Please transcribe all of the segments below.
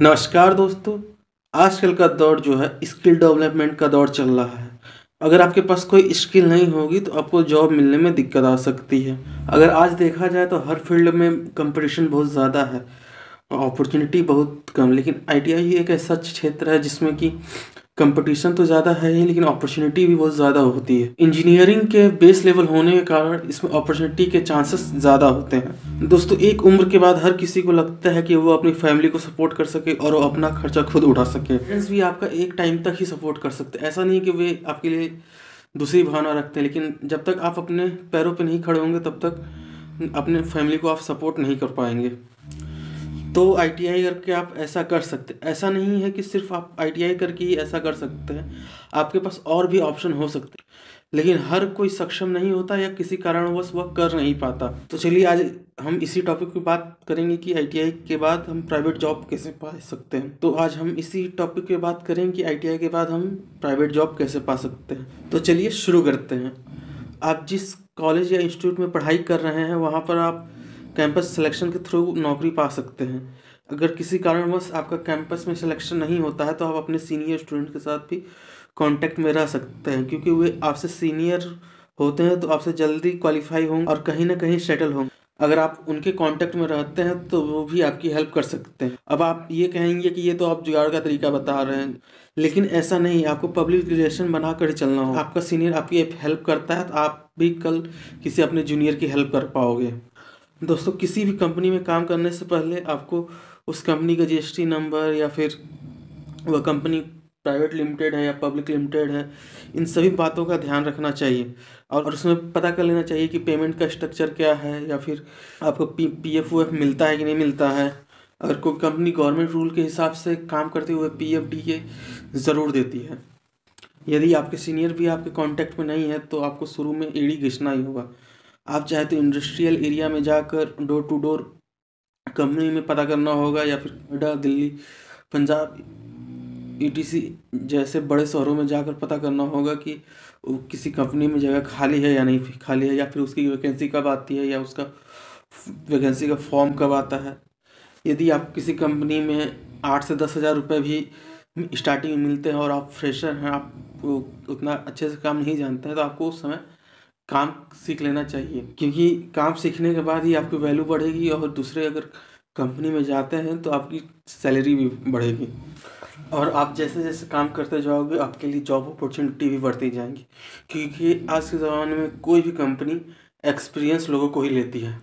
नमस्कार दोस्तों। आजकल का दौर जो है स्किल डेवलपमेंट का दौर चल रहा है। अगर आपके पास कोई स्किल नहीं होगी तो आपको जॉब मिलने में दिक्कत आ सकती है। अगर आज देखा जाए तो हर फील्ड में कंपटीशन बहुत ज़्यादा है, अपॉर्चुनिटी बहुत कम। लेकिन आईटीआई ही एक ऐसा क्षेत्र है जिसमें कि कंपटीशन तो ज़्यादा है ही, लेकिन अपॉर्चुनिटी भी बहुत ज़्यादा होती है। इंजीनियरिंग के बेस लेवल होने के कारण इसमें अपॉर्चुनिटी के चांसेस ज़्यादा होते हैं। दोस्तों, एक उम्र के बाद हर किसी को लगता है कि वो अपनी फैमिली को सपोर्ट कर सके और वो अपना खर्चा खुद उठा सके। पेरेंट्स भी आपका एक टाइम तक ही सपोर्ट कर सकते हैं। ऐसा नहीं है कि वे आपके लिए दूसरी भावना रखते हैं, लेकिन जब तक आप अपने पैरों पर नहीं खड़े होंगे तब तक अपने फैमिली को आप सपोर्ट नहीं कर पाएंगे। तो आईटीआई करके आप ऐसा कर सकते हैं। ऐसा नहीं है कि सिर्फ आप आईटीआई करके ही ऐसा कर सकते हैं, आपके पास और भी ऑप्शन हो सकते हैं, लेकिन हर कोई सक्षम नहीं होता या किसी कारणवश वह कर नहीं पाता। तो चलिए आज हम इसी टॉपिक पे बात करेंगे कि आईटीआई के बाद हम प्राइवेट जॉब कैसे पा सकते हैं। तो आज हम इसी टॉपिक पे बात करेंगे कि आईटीआई के बाद हम प्राइवेट जॉब कैसे पा सकते हैं। तो चलिए शुरू करते हैं। आप जिस कॉलेज या इंस्टीट्यूट में पढ़ाई कर रहे हैं वहाँ पर आप कैंपस सिलेक्शन के थ्रू नौकरी पा सकते हैं। अगर किसी कारणवश आपका कैंपस में सिलेक्शन नहीं होता है तो आप अपने सीनियर स्टूडेंट के साथ भी कांटेक्ट में रह सकते हैं, क्योंकि वे आपसे सीनियर होते हैं तो आपसे जल्दी क्वालिफाई होंगे और कहीं ना कहीं सेटल होंगे। अगर आप उनके कांटेक्ट में रहते हैं तो वो भी आपकी हेल्प कर सकते हैं। अब आप ये कहेंगे कि ये तो आप जुगाड़ का तरीका बता रहे हैं, लेकिन ऐसा नहीं। आपको पब्लिक रिलेशन बना कर चलना हो। आपका सीनियर आपकी हेल्प करता है तो आप भी कल किसी अपने जूनियर की हेल्प कर पाओगे। दोस्तों, किसी भी कंपनी में काम करने से पहले आपको उस कंपनी का जीएसटी नंबर या फिर वह कंपनी प्राइवेट लिमिटेड है या पब्लिक लिमिटेड है, इन सभी बातों का ध्यान रखना चाहिए और उसमें पता कर लेना चाहिए कि पेमेंट का स्ट्रक्चर क्या है या फिर आपको पीएफ मिलता है कि नहीं मिलता है। अगर कोई कंपनी गवर्नमेंट रूल के हिसाब से काम करते हुए पीएफ डीए ज़रूर देती है। यदि आपके सीनियर भी आपके कांटेक्ट में नहीं है तो आपको शुरू में एड़ी घिसना ही होगा। आप चाहे तो इंडस्ट्रियल एरिया में जाकर डोर टू डोर कंपनी में पता करना होगा या फिर नोएडा, दिल्ली, पंजाब, ईटीसी जैसे बड़े शहरों में जाकर पता करना होगा कि किसी कंपनी में जगह खाली है या नहीं खाली है, या फिर उसकी वैकेंसी कब आती है या उसका वैकेंसी का फॉर्म कब आता है। यदि आप किसी कंपनी में 8 से 10 हज़ार रुपये भी स्टार्टिंग में मिलते हैं और आप फ्रेशर हैं, आप उतना अच्छे से काम नहीं जानते हैं, तो आपको उस समय काम सीख लेना चाहिए, क्योंकि काम सीखने के बाद ही आपकी वैल्यू बढ़ेगी और दूसरे अगर कंपनी में जाते हैं तो आपकी सैलरी भी बढ़ेगी और आप जैसे जैसे काम करते जाओगे आपके लिए जॉब अपॉर्चुनिटी भी बढ़ती जाएंगी, क्योंकि आज के ज़माने में कोई भी कंपनी एक्सपीरियंस लोगों को ही लेती है।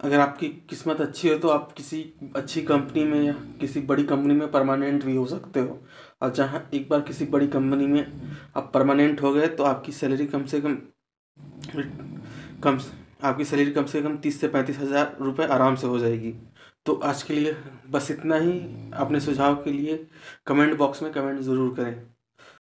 अगर आपकी किस्मत अच्छी हो तो आप किसी अच्छी कंपनी में या किसी बड़ी कंपनी में परमानेंट भी हो सकते हो। और जहाँ एक बार किसी बड़ी कंपनी में आप परमानेंट हो गए तो आपकी सैलरी कम से कम कम आपकी सैलरी कम से कम 30 से 35 हज़ार रुपये आराम से हो जाएगी। तो आज के लिए बस इतना ही। अपने सुझाव के लिए कमेंट बॉक्स में कमेंट ज़रूर करें।